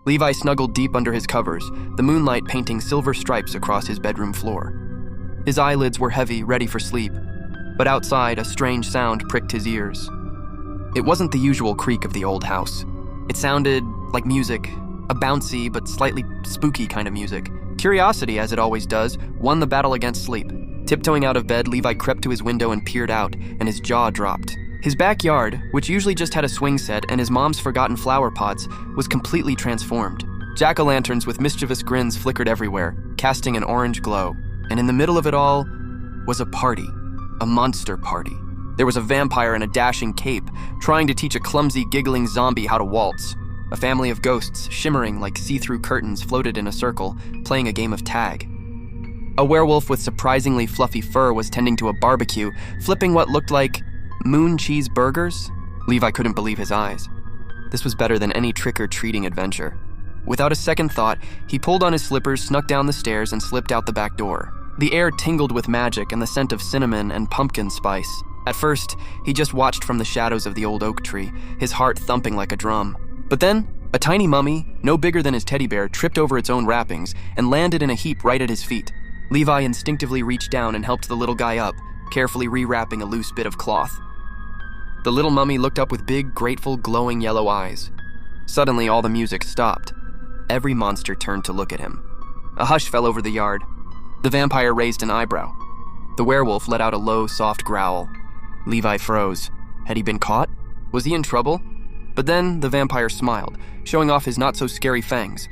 Levi snuggled deep under his covers, the moonlight painting silver stripes across his bedroom floor. His eyelids were heavy, ready for sleep, but outside, a strange sound pricked his ears. It wasn't the usual creak of the old house. It sounded like music, a bouncy but slightly spooky kind of music. Curiosity, as it always does, won the battle against sleep. Tiptoeing out of bed, Levi crept to his window and peered out, and his jaw dropped. His backyard, which usually just had a swing set and his mom's forgotten flower pots, was completely transformed. Jack-o'-lanterns with mischievous grins flickered everywhere, casting an orange glow. And in the middle of it all was a party, a monster party. There was a vampire in a dashing cape, trying to teach a clumsy, giggling zombie how to waltz. A family of ghosts, shimmering like see-through curtains, floated in a circle, playing a game of tag. A werewolf with surprisingly fluffy fur was tending to a barbecue, flipping what looked like moon cheese burgers? Levi couldn't believe his eyes. This was better than any trick-or-treating adventure. Without a second thought, he pulled on his slippers, snuck down the stairs, and slipped out the back door. The air tingled with magic and the scent of cinnamon and pumpkin spice. At first, he just watched from the shadows of the old oak tree, his heart thumping like a drum. But then, a tiny mummy, no bigger than his teddy bear, tripped over its own wrappings and landed in a heap right at his feet. Levi instinctively reached down and helped the little guy up, carefully rewrapping a loose bit of cloth. The little mummy looked up with big, grateful, glowing yellow eyes. Suddenly, all the music stopped. Every monster turned to look at him. A hush fell over the yard. The vampire raised an eyebrow. The werewolf let out a low, soft growl. Levi froze. Had he been caught? Was he in trouble? But then the vampire smiled, showing off his not-so-scary fangs.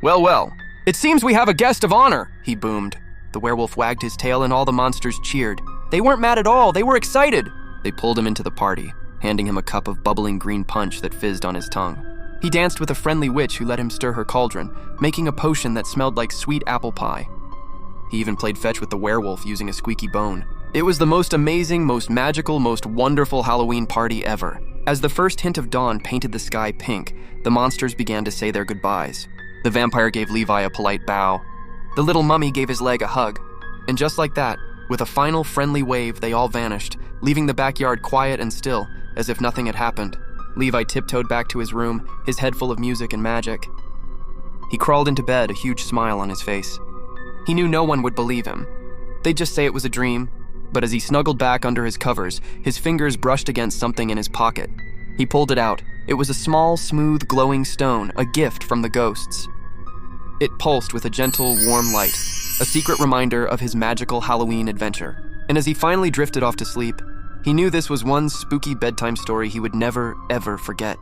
"Well, well, it seems we have a guest of honor," he boomed. The werewolf wagged his tail and all the monsters cheered. They weren't mad at all, they were excited. They pulled him into the party, handing him a cup of bubbling green punch that fizzed on his tongue. He danced with a friendly witch who let him stir her cauldron, making a potion that smelled like sweet apple pie. He even played fetch with the werewolf using a squeaky bone. It was the most amazing, most magical, most wonderful Halloween party ever. As the first hint of dawn painted the sky pink, the monsters began to say their goodbyes. The vampire gave Levi a polite bow. The little mummy gave his leg a hug. And just like that, with a final friendly wave, they all vanished, leaving the backyard quiet and still, as if nothing had happened. Levi tiptoed back to his room, his head full of music and magic. He crawled into bed, a huge smile on his face. He knew no one would believe him. They'd just say it was a dream, but as he snuggled back under his covers, his fingers brushed against something in his pocket. He pulled it out. It was a small, smooth, glowing stone, a gift from the ghosts. It pulsed with a gentle, warm light, a secret reminder of his magical Halloween adventure. And as he finally drifted off to sleep, he knew this was one spooky bedtime story he would never, ever forget.